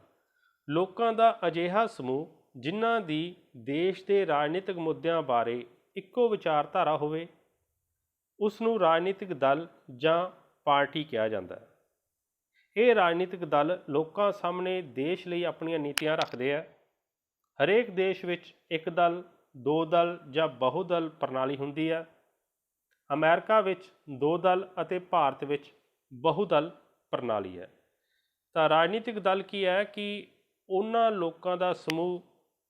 ਲੋਕਾਂ ਦਾ ਅਜਿਹਾ ਸਮੂਹ ਜਿਨ੍ਹਾਂ ਦੀ ਦੇਸ਼ ਦੇ ਰਾਜਨੀਤਿਕ ਮੁੱਦਿਆਂ ਬਾਰੇ ਇੱਕੋ ਵਿਚਾਰਧਾਰਾ ਹੋਵੇ, ਉਸ ਨੂੰ ਰਾਜਨੀਤਿਕ ਦਲ ਜਾਂ ਪਾਰਟੀ ਕਿਹਾ ਜਾਂਦਾ ਹੈ। ਇਹ ਰਾਜਨੀਤਿਕ ਦਲ ਲੋਕਾਂ ਸਾਹਮਣੇ ਦੇਸ਼ ਲਈ ਆਪਣੀਆਂ ਨੀਤੀਆਂ ਰੱਖਦੇ ਆ। ਹਰੇਕ ਦੇਸ਼ ਵਿੱਚ ਇੱਕ ਦਲ, ਦੋ ਦਲ ਜਾਂ ਬਹੁਦਲ ਪ੍ਰਣਾਲੀ ਹੁੰਦੀ ਹੈ। ਅਮਰੀਕਾ ਵਿੱਚ ਦੋ ਦਲ ਅਤੇ ਭਾਰਤ ਵਿੱਚ ਬਹੁਦਲ ਪ੍ਰਣਾਲੀ ਹੈ। ਤਾਂ ਰਾਜਨੀਤਿਕ ਦਲ ਕੀ ਹੈ ਕਿ ਉਹਨਾਂ ਲੋਕਾਂ ਦਾ ਸਮੂਹ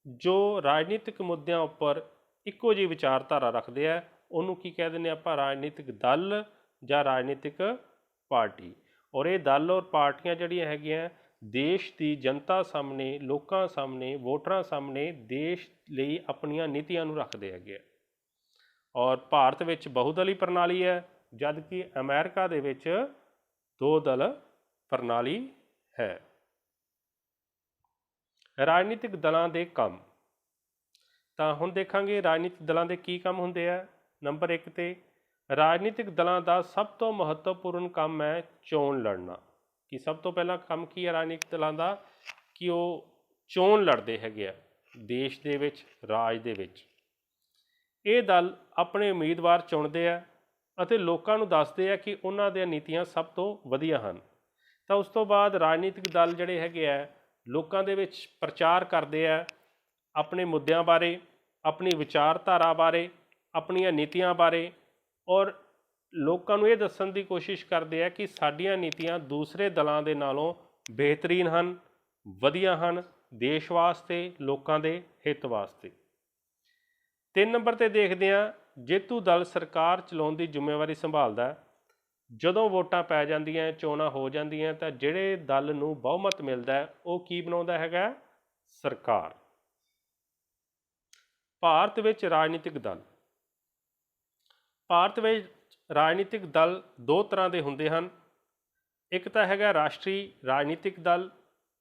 ਜੋ ਰਾਜਨੀਤਿਕ ਮੁੱਦਿਆਂ ਉੱਪਰ ਇੱਕੋ ਜਿਹੀ ਵਿਚਾਰਧਾਰਾ ਰੱਖਦੇ ਆ, ਉਹਨੂੰ ਕੀ ਕਹਿ ਦਿੰਦੇ ਆਪਾਂ, ਰਾਜਨੀਤਿਕ ਦਲ ਜਾਂ ਰਾਜਨੀਤਿਕ ਪਾਰਟੀ। ਔਰ ਇਹ ਦਲ ਔਰ ਪਾਰਟੀਆਂ ਜਿਹੜੀਆਂ ਹੈਗੀਆਂ ਦੇਸ਼ ਦੀ ਜਨਤਾ ਸਾਹਮਣੇ, ਲੋਕਾਂ ਸਾਹਮਣੇ, ਵੋਟਰਾਂ ਸਾਹਮਣੇ ਦੇਸ਼ ਲਈ ਆਪਣੀਆਂ ਨੀਤੀਆਂ ਨੂੰ ਰੱਖਦੇ ਹੈਗੇ ਆ। ਔਰ ਭਾਰਤ ਵਿੱਚ ਬਹੁਦਲੀ ਪ੍ਰਣਾਲੀ ਹੈ, ਜਦ ਕਿ ਅਮਰੀਕਾ ਦੇ ਵਿੱਚ ਦੋ ਦਲ ਪ੍ਰਣਾਲੀ ਹੈ। ਰਾਜਨੀਤਿਕ ਦਲਾਂ ਦੇ ਕੰਮ, ਤਾਂ ਹੁਣ ਦੇਖਾਂਗੇ ਰਾਜਨੀਤਿਕ ਦਲਾਂ ਦੇ ਕੀ ਕੰਮ ਹੁੰਦੇ ਆ। ਨੰਬਰ 1 'ਤੇ ਰਾਜਨੀਤਿਕ ਦਲਾਂ ਦਾ ਸਭ ਤੋਂ ਮਹੱਤਵਪੂਰਨ ਕੰਮ ਹੈ ਚੋਣ ਲੜਨਾ। ਕਿ ਸਭ ਤੋਂ ਪਹਿਲਾਂ ਕੰਮ ਕੀ ਹੈ ਰਾਜਨੀਤਿਕ ਦਲਾਂ ਦਾ, ਕਿ ਉਹ ਚੋਣ ਲੜਦੇ ਹੈਗੇ ਆ ਦੇਸ਼ ਦੇ ਵਿੱਚ, ਰਾਜ ਦੇ ਵਿੱਚ। ਇਹ ਦਲ ਆਪਣੇ ਉਮੀਦਵਾਰ ਚੁਣਦੇ ਆ ਅਤੇ ਲੋਕਾਂ ਨੂੰ ਦੱਸਦੇ ਆ ਕਿ ਉਹਨਾਂ ਦੀਆਂ ਨੀਤੀਆਂ ਸਭ ਤੋਂ ਵਧੀਆ ਹਨ। ਤਾਂ ਉਸ ਤੋਂ ਬਾਅਦ ਰਾਜਨੀਤਿਕ ਦਲ ਜਿਹੜੇ ਹੈਗੇ ਆ ਲੋਕਾਂ ਦੇ ਵਿੱਚ ਪ੍ਰਚਾਰ ਕਰਦੇ ਆ ਆਪਣੇ ਮੁੱਦਿਆਂ ਬਾਰੇ, ਆਪਣੀ ਵਿਚਾਰਧਾਰਾ ਬਾਰੇ, ਆਪਣੀਆਂ ਨੀਤੀਆਂ ਬਾਰੇ, ਔਰ ਲੋਕਾਂ ਨੂੰ ਇਹ ਦੱਸਣ ਦੀ ਕੋਸ਼ਿਸ਼ ਕਰਦੇ ਆ ਕਿ ਸਾਡੀਆਂ ਨੀਤੀਆਂ ਦੂਸਰੇ ਦਲਾਂ ਦੇ ਨਾਲੋਂ ਬਿਹਤਰੀਨ ਹਨ, ਵਧੀਆ ਹਨ, ਦੇਸ਼ ਵਾਸਤੇ, ਲੋਕਾਂ ਦੇ ਹਿੱਤ ਵਾਸਤੇ। 3 ਨੰਬਰ 'ਤੇ ਦੇਖਦੇ ਹਾਂ, ਜੇਤੂ ਦਲ ਸਰਕਾਰ ਚਲਾਉਣ ਦੀ ਜ਼ਿੰਮੇਵਾਰੀ ਸੰਭਾਲਦਾ। ਜਦੋਂ ਵੋਟਾਂ ਪੈ ਜਾਂਦੀਆਂ, ਚੋਣਾਂ ਹੋ ਜਾਂਦੀਆਂ, ਤਾਂ ਜਿਹੜੇ ਦਲ ਨੂੰ ਬਹੁਮਤ ਮਿਲਦਾ ਉਹ ਕੀ ਬਣਾਉਂਦਾ ਹੈਗਾ, ਸਰਕਾਰ। ਭਾਰਤ ਵਿੱਚ ਰਾਜਨੀਤਿਕ ਦਲ, ਭਾਰਤ ਵਿੱਚ ਰਾਜਨੀਤਿਕ ਦਲ ਦੋ ਤਰ੍ਹਾਂ ਦੇ ਹੁੰਦੇ ਹਨ। ਇੱਕ ਤਾਂ ਹੈਗਾ ਰਾਸ਼ਟਰੀ ਰਾਜਨੀਤਿਕ ਦਲ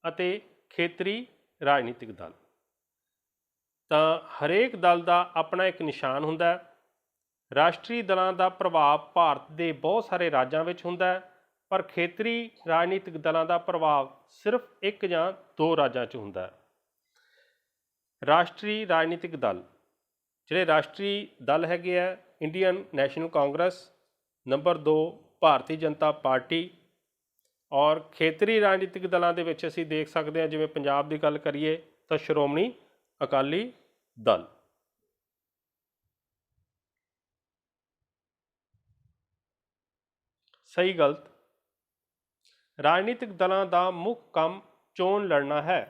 ਅਤੇ ਖੇਤਰੀ ਰਾਜਨੀਤਿਕ ਦਲ। ਤਾਂ ਹਰੇਕ ਦਲ ਦਾ ਆਪਣਾ ਇੱਕ ਨਿਸ਼ਾਨ ਹੁੰਦਾ ਹੈ। ਰਾਸ਼ਟਰੀ ਦਲਾਂ ਦਾ ਪ੍ਰਭਾਵ ਭਾਰਤ ਦੇ ਬਹੁਤ ਸਾਰੇ ਰਾਜਾਂ ਵਿੱਚ ਹੁੰਦਾ ਹੈ, ਪਰ ਖੇਤਰੀ ਰਾਜਨੀਤਿਕ ਦਲਾਂ ਦਾ ਪ੍ਰਭਾਵ ਸਿਰਫ ਇੱਕ ਜਾਂ ਦੋ ਰਾਜਾਂ 'ਚ ਹੁੰਦਾ ਹੈ। ਰਾਸ਼ਟਰੀ ਰਾਜਨੀਤਿਕ ਦਲ, ਜਿਹੜੇ ਰਾਸ਼ਟਰੀ ਦਲ ਹੈਗੇ ਆ, Indian national Congress, number 2 Bharatiya Janata party. ਔਰ ਖੇਤਰੀ ਰਾਜਨੀਤਿਕ ਦਲਾਂ ਦੇ ਵਿੱਚ ਅਸੀਂ ਦੇਖ ਸਕਦੇ ਹਾਂ, ਜਿਵੇਂ ਪੰਜਾਬ ਦੀ ਗੱਲ ਕਰੀਏ ਤਾਂ ਸ਼੍ਰੋਮਣੀ ਅਕਾਲੀ ਦਲ। ਸਹੀ ਗਲਤ? ਰਾਜਨੀਤਿਕ ਦਲਾਂ ਦਾ ਮੁੱਖ ਕੰਮ ਚੋਣ ਲੜਨਾ ਹੈ।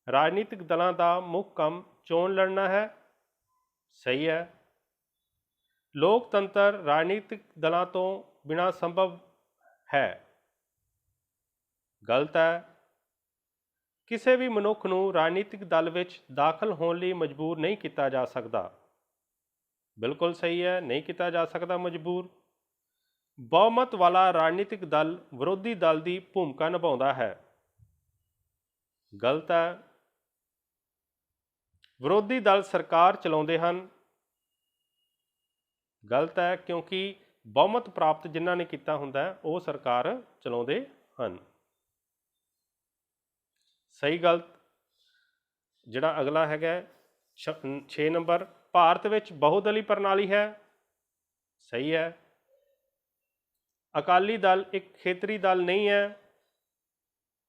ਰਾਜਨੀਤਿਕ ਦਲਾਂ ਦਾ ਮੁੱਖ ਕੰਮ ਚੋਣ ਲੜਨਾ ਹੈ। ਸਹੀ ਹੈ। ਲੋਕਤੰਤਰ ਰਾਜਨੀਤਿਕ ਦਲਾਂ ਤੋਂ ਬਿਨਾਂ ਸੰਭਵ ਹੈ। ਗਲਤ ਹੈ। ਕਿਸੇ ਵੀ ਮਨੁੱਖ ਨੂੰ ਰਾਜਨੀਤਿਕ ਦਲ ਵਿੱਚ ਦਾਖਲ ਹੋਣ ਲਈ ਮਜਬੂਰ ਨਹੀਂ ਕੀਤਾ ਜਾ ਸਕਦਾ। ਬਿਲਕੁਲ ਸਹੀ ਹੈ, ਨਹੀਂ ਕੀਤਾ ਜਾ ਸਕਦਾ ਮਜਬੂਰ। ਬਹੁਮਤ ਵਾਲਾ ਰਾਜਨੀਤਿਕ ਦਲ ਵਿਰੋਧੀ ਦਲ ਦੀ ਭੂਮਿਕਾ ਨਿਭਾਉਂਦਾ ਹੈ। ਗਲਤ ਹੈ। ਵਿਰੋਧੀ ਦਲ ਸਰਕਾਰ ਚਲਾਉਂਦੇ ਹਨ। ਗਲਤ ਹੈ, ਕਿਉਂਕਿ ਬਹੁਮਤ ਪ੍ਰਾਪਤ ਜਿਨ੍ਹਾਂ ਨੇ ਕੀਤਾ ਹੁੰਦਾ ਉਹ ਸਰਕਾਰ ਚਲਾਉਂਦੇ ਹਨ। ਸਹੀ ਗਲਤ? ਜਿਹੜਾ ਅਗਲਾ ਹੈਗਾ 6 ਨੰਬਰ, ਭਾਰਤ ਵਿੱਚ ਬਹੁਦਲੀ ਪ੍ਰਣਾਲੀ ਹੈ। ਸਹੀ ਹੈ। ਅਕਾਲੀ ਦਲ ਇੱਕ ਖੇਤਰੀ ਦਲ ਨਹੀਂ ਹੈ।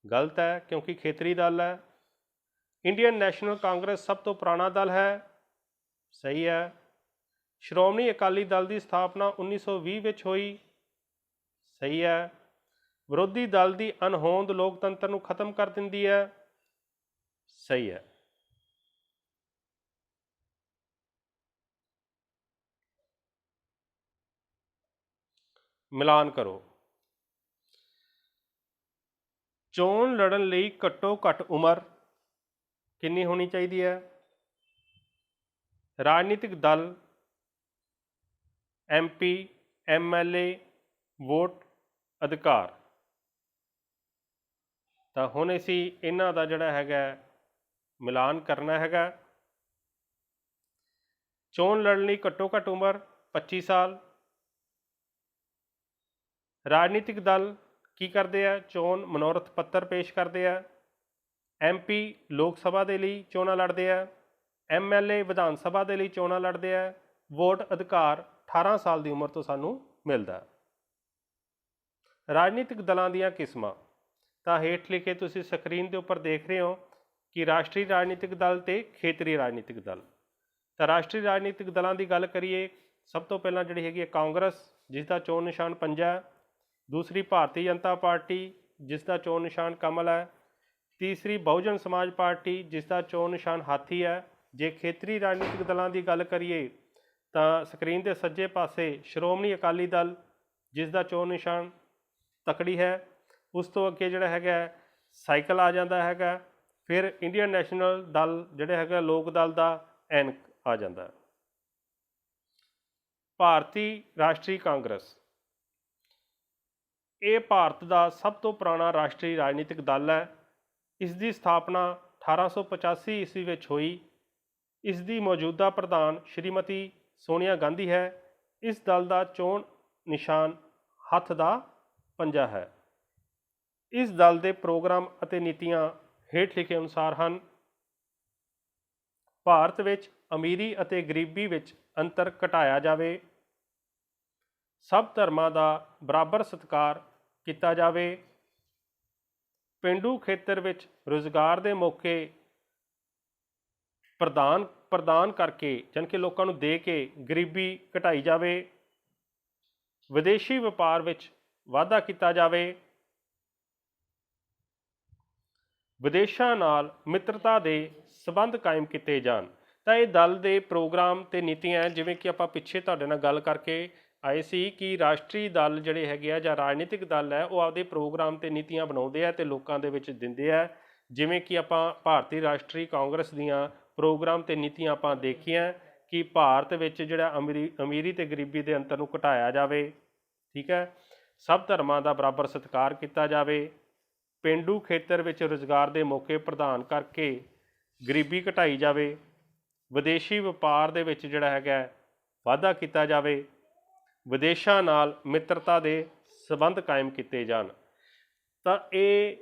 ਗਲਤ ਹੈ, ਕਿਉਂਕਿ ਖੇਤਰੀ ਦਲ ਹੈ। ਇੰਡੀਅਨ ਨੈਸ਼ਨਲ ਕਾਂਗਰਸ ਸਭ ਤੋਂ ਪੁਰਾਣਾ ਦਲ ਹੈ। ਸਹੀ ਹੈ। ਸ਼੍ਰੋਮਣੀ ਅਕਾਲੀ ਦਲ ਦੀ ਸਥਾਪਨਾ 1920 ਵਿੱਚ ਹੋਈ। ਸਹੀ ਹੈ। ਵਿਰੋਧੀ ਦਲ ਦੀ ਅਣਹੋਂਦ ਲੋਕਤੰਤਰ ਨੂੰ ਖਤਮ ਕਰ ਦਿੰਦੀ ਹੈ। ਸਹੀ ਹੈ। ਮਿਲਾਨ ਕਰੋ। ਚੋਣ ਲੜਨ ਲਈ ਘੱਟੋ ਘੱਟ ਉਮਰ ਕਿੰਨੀ ਹੋਣੀ ਚਾਹੀਦੀ ਹੈ? ਰਾਜਨੀਤਿਕ ਦਲ, MP, MLA, ਵੋਟ ਅਧਿਕਾਰ। ਤਾਂ ਹੁਣ ਅਸੀਂ ਇਹਨਾਂ ਦਾ ਜਿਹੜਾ ਹੈਗਾ ਮਿਲਾਨ ਕਰਨਾ ਹੈਗਾ। ਚੋਣ ਲੜਨ ਲਈ ਘੱਟੋ ਘੱਟ ਉਮਰ 25 ਸਾਲ। ਰਾਜਨੀਤਿਕ ਦਲ ਕੀ ਕਰਦੇ ਆ? ਚੋਣ ਮਨੋਰਥ ਪੱਤਰ ਪੇਸ਼ ਕਰਦੇ ਆ। MP ਲੋਕ ਸਭਾ ਦੇ ਲਈ ਚੋਣਾਂ ਲੜਦੇ ਆ। MLA ਵਿਧਾਨ ਸਭਾ ਦੇ ਲਈ ਚੋਣਾਂ ਲੜਦੇ ਆ। ਵੋਟ ਅਧਿਕਾਰ 18 ਸਾਲ ਦੀ ਉਮਰ ਤੋਂ ਸਾਨੂੰ ਮਿਲਦਾ। ਰਾਜਨੀਤਿਕ ਦਲਾਂ ਦੀਆਂ ਕਿਸਮਾਂ ਤਾਂ ਹੇਠ ਲਿਖੇ ਤੁਸੀਂ ਸਕਰੀਨ ਦੇ ਉੱਪਰ ਦੇਖ ਰਹੇ ਹੋ ਕਿ ਰਾਸ਼ਟਰੀ ਰਾਜਨੀਤਿਕ ਦਲ ਤੇ ਖੇਤਰੀ ਰਾਜਨੀਤਿਕ ਦਲ। ਤਾਂ ਰਾਸ਼ਟਰੀ ਰਾਜਨੀਤਿਕ ਦਲਾਂ ਦੀ ਗੱਲ ਕਰੀਏ, ਸਭ ਤੋਂ ਪਹਿਲਾਂ ਜਿਹੜੀ ਹੈਗੀ ਹੈ ਕਾਂਗਰਸ, ਜਿਸ ਦਾ ਚੋਣ ਨਿਸ਼ਾਨ ਪੰਜਾ ਹੈ। ਦੂਸਰੀ ਭਾਰਤੀ ਜਨਤਾ ਪਾਰਟੀ, ਜਿਸ ਦਾ ਚੋਣ ਨਿਸ਼ਾਨ ਕਮਲ ਹੈ। ਤੀਸਰੀ ਬਹੁਜਨ ਸਮਾਜ ਪਾਰਟੀ, ਜਿਸ ਦਾ ਚੋਣ ਨਿਸ਼ਾਨ ਹਾਥੀ ਹੈ। ਜੇ ਖੇਤਰੀ ਰਾਜਨੀਤਿਕ ਦਲਾਂ ਦੀ ਗੱਲ ਕਰੀਏ ਤਾਂ ਸਕਰੀਨ ਦੇ ਸੱਜੇ ਪਾਸੇ ਸ਼੍ਰੋਮਣੀ ਅਕਾਲੀ ਦਲ, ਜਿਸ ਦਾ ਚੋਣ ਨਿਸ਼ਾਨ ਤਕੜੀ ਹੈ। ਉਸ ਤੋਂ ਅੱਗੇ ਜਿਹੜਾ ਹੈਗਾ ਸਾਈਕਲ ਆ ਜਾਂਦਾ ਹੈਗਾ। ਫਿਰ ਇੰਡੀਅਨ ਨੈਸ਼ਨਲ ਦਲ ਜਿਹੜਾ ਹੈਗਾ ਲੋਕ ਦਲ ਦਾ ਐਨਕ ਆ ਜਾਂਦਾ। ਭਾਰਤੀ ਰਾਸ਼ਟਰੀ ਕਾਂਗਰਸ, ਇਹ ਭਾਰਤ ਦਾ ਸਭ ਤੋਂ ਪੁਰਾਣਾ ਰਾਸ਼ਟਰੀ ਰਾਜਨੀਤਿਕ ਦਲ ਹੈ। ਇਸ ਦੀ ਸਥਾਪਨਾ 1885 ਈਸਵੀ ਵਿੱਚ ਹੋਈ। ਇਸ ਦੀ ਮੌਜੂਦਾ ਪ੍ਰਧਾਨ ਸ਼੍ਰੀਮਤੀ ਸੋਨੀਆ ਗਾਂਧੀ ਹੈ। ਇਸ ਦਲ ਦਾ ਚੋਣ ਨਿਸ਼ਾਨ ਹੱਥ ਦਾ ਪੰਜਾ ਹੈ। ਇਸ ਦਲ ਦੇ ਪ੍ਰੋਗਰਾਮ ਅਤੇ ਨੀਤੀਆਂ ਹੇਠ ਲਿਖੇ ਅਨੁਸਾਰ ਹਨ। ਭਾਰਤ ਵਿੱਚ ਅਮੀਰੀ ਅਤੇ ਗਰੀਬੀ ਵਿੱਚ ਅੰਤਰ ਘਟਾਇਆ ਜਾਵੇ। ਸਭ ਧਰਮਾਂ ਦਾ ਬਰਾਬਰ ਸਤਿਕਾਰ ਕੀਤਾ ਜਾਵੇ। ਪੇਂਡੂ ਖੇਤਰ ਵਿੱਚ ਰੁਜ਼ਗਾਰ ਦੇ ਮੌਕੇ ਪ੍ਰਦਾਨ ਕਰਕੇ, ਜਾਣੀ ਕਿ ਲੋਕਾਂ ਨੂੰ ਦੇ ਕੇ ਗਰੀਬੀ ਘਟਾਈ ਜਾਵੇ। ਵਿਦੇਸ਼ੀ ਵਪਾਰ ਵਿੱਚ ਵਾਧਾ ਕੀਤਾ ਜਾਵੇ। ਵਿਦੇਸ਼ਾਂ ਨਾਲ ਮਿੱਤਰਤਾ ਦੇ ਸੰਬੰਧ ਕਾਇਮ ਕੀਤੇ ਜਾਣ। ਤਾਂ ਇਹ ਦਲ ਦੇ ਪ੍ਰੋਗਰਾਮ ਅਤੇ ਨੀਤੀਆਂ, ਜਿਵੇਂ ਕਿ ਆਪਾਂ ਪਿੱਛੇ ਤੁਹਾਡੇ ਨਾਲ ਗੱਲ ਕਰਕੇ ਆਏ ਸੀ ਕਿ ਰਾਸ਼ਟਰੀ ਦਲ ਜਿਹੜੇ ਹੈਗੇ ਆ ਜਾਂ ਰਾਜਨੀਤਿਕ ਦਲ ਹੈ, ਉਹ ਆਪਦੇ ਪ੍ਰੋਗਰਾਮ ਅਤੇ ਨੀਤੀਆਂ ਬਣਾਉਂਦੇ ਆ ਅਤੇ ਲੋਕਾਂ ਦੇ ਵਿੱਚ ਦਿੰਦੇ ਆ। ਜਿਵੇਂ ਕਿ ਆਪਾਂ ਭਾਰਤੀ ਰਾਸ਼ਟਰੀ ਕਾਂਗਰਸ ਦੀਆਂ ਪ੍ਰੋਗਰਾਮ ਅਤੇ ਨੀਤੀਆਂ ਆਪਾਂ ਦੇਖੀਆਂ कि ਭਾਰਤ ਵਿੱਚ ਜਿਹੜਾ ਅਮੀਰੀ ਤੇ ਗਰੀਬੀ ਦੇ ਅੰਤਰ ਨੂੰ ਘਟਾਇਆ ਜਾਵੇ, ਠੀਕ ਹੈ। ਸਭ ਧਰਮਾਂ ਦਾ ਬਰਾਬਰ ਸਤਿਕਾਰ ਕੀਤਾ ਜਾਵੇ। ਪੇਂਡੂ ਖੇਤਰ ਵਿੱਚ ਰੁਜ਼ਗਾਰ ਦੇ ਮੌਕੇ ਪ੍ਰਦਾਨ ਕਰਕੇ ਗਰੀਬੀ ਘਟਾਈ ਜਾਵੇ। ਵਿਦੇਸ਼ੀ ਵਪਾਰ ਦੇ ਵਿੱਚ ਜਿਹੜਾ ਹੈਗਾ ਵਾਧਾ ਕੀਤਾ ਜਾਵੇ। ਵਿਦੇਸ਼ਾਂ ਨਾਲ ਮਿੱਤਰਤਾ ਦੇ ਸੰਬੰਧ ਕਾਇਮ ਕੀਤੇ ਜਾਣ। ਤਾਂ ਇਹ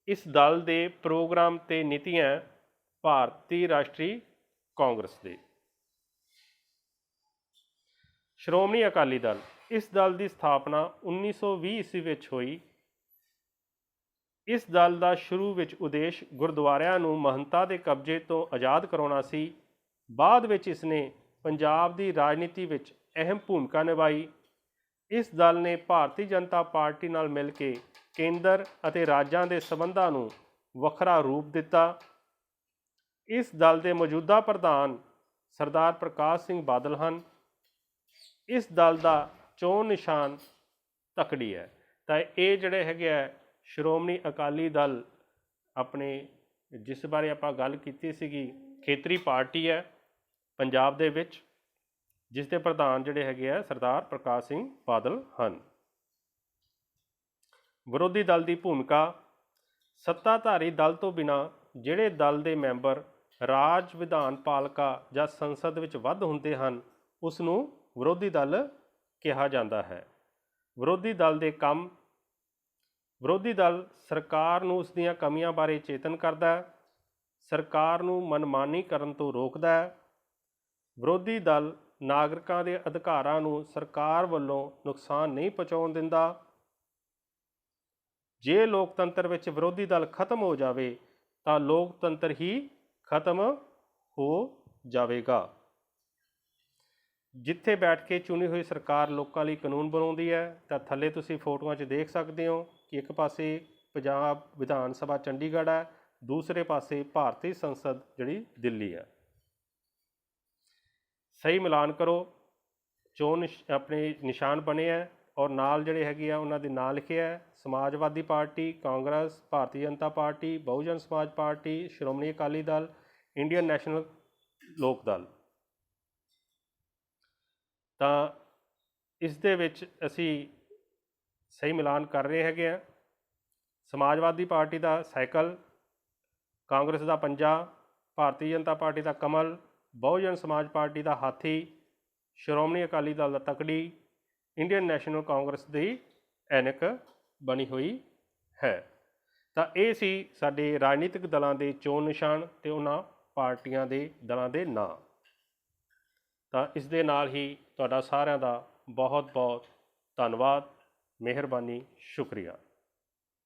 ਇਸ ਦਲ ਦੇ ਪ੍ਰੋਗਰਾਮ ਤੇ ਨੀਤੀਆਂ ਭਾਰਤੀ ਰਾਸ਼ਟਰੀ ਕਾਂਗਰਸ ਦੇ। ਸ਼੍ਰੋਮਣੀ ਅਕਾਲੀ ਦਲ, ਇਸ ਦਲ ਦੀ ਸਥਾਪਨਾ 1920 ਈਸਵੀ ਵਿੱਚ ਹੋਈ। ਇਸ ਦਲ ਦਾ ਸ਼ੁਰੂ ਵਿੱਚ ਉਦੇਸ਼ ਗੁਰਦੁਆਰਿਆਂ ਨੂੰ ਮਹੰਤਾ ਦੇ ਕਬਜ਼ੇ ਤੋਂ ਆਜ਼ਾਦ ਕਰਾਉਣਾ ਸੀ। ਬਾਅਦ ਵਿੱਚ ਇਸਨੇ ਪੰਜਾਬ ਦੀ ਰਾਜਨੀਤੀ ਵਿੱਚ ਅਹਿਮ ਭੂਮਿਕਾ ਨਿਭਾਈ। ਇਸ ਦਲ ਨੇ ਭਾਰਤੀ ਜਨਤਾ ਪਾਰਟੀ ਨਾਲ ਮਿਲ ਕੇ ਕੇਂਦਰ ਅਤੇ ਰਾਜਾਂ ਦੇ ਸੰਬੰਧਾਂ ਨੂੰ ਵੱਖਰਾ ਰੂਪ ਦਿੱਤਾ। ਇਸ ਦਲ ਦੇ ਮੌਜੂਦਾ ਪ੍ਰਧਾਨ ਸਰਦਾਰ ਪ੍ਰਕਾਸ਼ ਸਿੰਘ ਬਾਦਲ ਹਨ। ਇਸ ਦਲ ਦਾ ਚੋਣ ਨਿਸ਼ਾਨ ਤਕੜੀ ਹੈ। ਤਾਂ ਇਹ ਜਿਹੜੇ ਹੈਗੇ ਆ ਸ਼੍ਰੋਮਣੀ ਅਕਾਲੀ ਦਲ, ਆਪਣੇ ਜਿਸ ਬਾਰੇ ਆਪਾਂ ਗੱਲ ਕੀਤੀ ਸੀਗੀ, ਖੇਤਰੀ ਪਾਰਟੀ ਹੈ ਪੰਜਾਬ ਦੇ ਵਿੱਚ, ਜਿਸ ਦੇ ਪ੍ਰਧਾਨ ਜਿਹੜੇ ਹੈਗੇ ਆ ਸਰਦਾਰ ਪ੍ਰਕਾਸ਼ ਸਿੰਘ ਬਾਦਲ ਹਨ। ਵਿਰੋਧੀ ਦਲ ਦੀ ਭੂਮਿਕਾ, ਸੱਤਾਧਾਰੀ ਦਲ ਤੋਂ ਬਿਨਾਂ ਜਿਹੜੇ ਦਲ ਦੇ ਮੈਂਬਰ ਰਾਜ ਵਿਧਾਨ ਪਾਲਿਕਾ ਜਾਂ ਸੰਸਦ ਵਿੱਚ ਵੱਧ ਹੁੰਦੇ ਹਨ ਉਸ ਨੂੰ ਵਿਰੋਧੀ ਦਲ ਕਿਹਾ ਜਾਂਦਾ ਹੈ। ਵਿਰੋਧੀ ਦਲ ਦੇ ਕੰਮ, ਵਿਰੋਧੀ ਦਲ ਸਰਕਾਰ ਨੂੰ ਉਸ ਦੀਆਂ ਕਮੀਆਂ ਬਾਰੇ ਚੇਤਨ ਕਰਦਾ ਹੈ, ਸਰਕਾਰ ਨੂੰ ਮਨਮਾਨੀ ਕਰਨ ਤੋਂ ਰੋਕਦਾ ਹੈ। ਵਿਰੋਧੀ ਦਲ ਨਾਗਰਿਕਾਂ ਦੇ ਅਧਿਕਾਰਾਂ ਨੂੰ ਸਰਕਾਰ ਵੱਲੋਂ ਨੁਕਸਾਨ ਨਹੀਂ ਪਹੁੰਚਾਉਣ ਦਿੰਦਾ। ਜੇ ਲੋਕਤੰਤਰ ਵਿੱਚ ਵਿਰੋਧੀ ਦਲ ਖਤਮ ਹੋ ਜਾਵੇ ਤਾਂ ਲੋਕਤੰਤਰ ਹੀ ਖਤਮ ਹੋ ਜਾਵੇਗਾ। ਜਿੱਥੇ ਬੈਠ ਕੇ ਚੁਣੀ ਹੋਈ ਸਰਕਾਰ ਲੋਕਾਂ ਲਈ ਕਾਨੂੰਨ ਬਣਾਉਂਦੀ ਹੈ, ਤਾਂ ਥੱਲੇ ਤੁਸੀਂ ਫੋਟੋਆਂ 'ਚ ਦੇਖ ਸਕਦੇ ਹੋ ਕਿ ਇੱਕ ਪਾਸੇ ਪੰਜਾਬ ਵਿਧਾਨ ਸਭਾ ਚੰਡੀਗੜ੍ਹ ਹੈ, ਦੂਸਰੇ ਪਾਸੇ ਭਾਰਤੀ ਸੰਸਦ ਜਿਹੜੀ ਦਿੱਲੀ ਹੈ। ਸਹੀ ਮਿਲਾਨ ਕਰੋ। ਚੋਣ ਆਪਣੇ ਨਿਸ਼ਾਨ ਬਣੇ ਹੈ ਔਰ ਨਾਲ ਜਿਹੜੇ ਹੈਗੇ ਆ ਉਹਨਾਂ ਦੇ ਨਾਂ ਲਿਖੇ ਹੈ, ਸਮਾਜਵਾਦੀ ਪਾਰਟੀ, ਕਾਂਗਰਸ, ਭਾਰਤੀ ਜਨਤਾ ਪਾਰਟੀ, ਬਹੁਜਨ ਸਮਾਜ party, Shiromani Akali Dal, Indian national ਲੋਕ ਦਲ। ਤਾਂ ਇਸ ਦੇ ਵਿੱਚ ਅਸੀਂ ਸਹੀ ਮਿਲਾਨ ਕਰ ਰਹੇ ਹੈਗੇ ਆ। ਸਮਾਜਵਾਦੀ ਪਾਰਟੀ ਦਾ ਸਾਈਕਲ, ਕਾਂਗਰਸ ਦਾ ਪੰਜਾ, ਭਾਰਤੀ ਜਨਤਾ ਪਾਰਟੀ ਦਾ ਕਮਲ, ਬਹੁਜਨ ਸਮਾਜ ਪਾਰਟੀ ਦਾ ਹਾਥੀ, ਸ਼੍ਰੋਮਣੀ ਅਕਾਲੀ ਦਲ ਦਾ ਤਕੜੀ, ਇੰਡੀਅਨ ਨੈਸ਼ਨਲ ਕਾਂਗਰਸ ਦੀ ਐਨਕ ਬਣੀ ਹੋਈ ਹੈ। ਤਾਂ ਇਹ ਸੀ ਸਾਡੇ ਰਾਜਨੀਤਿਕ ਦਲਾਂ ਦੇ ਚੋਣ ਨਿਸ਼ਾਨ ਅਤੇ ਉਹਨਾਂ ਪਾਰਟੀਆਂ ਦੇ ਦਲਾਂ ਦੇ ਨਾਂ। ਤਾਂ ਇਸ ਦੇ ਨਾਲ ਹੀ ਤੁਹਾਡਾ ਸਾਰਿਆਂ ਦਾ ਬਹੁਤ ਬਹੁਤ ਧੰਨਵਾਦ, ਮਿਹਰਬਾਨੀ, ਸ਼ੁਕਰੀਆ।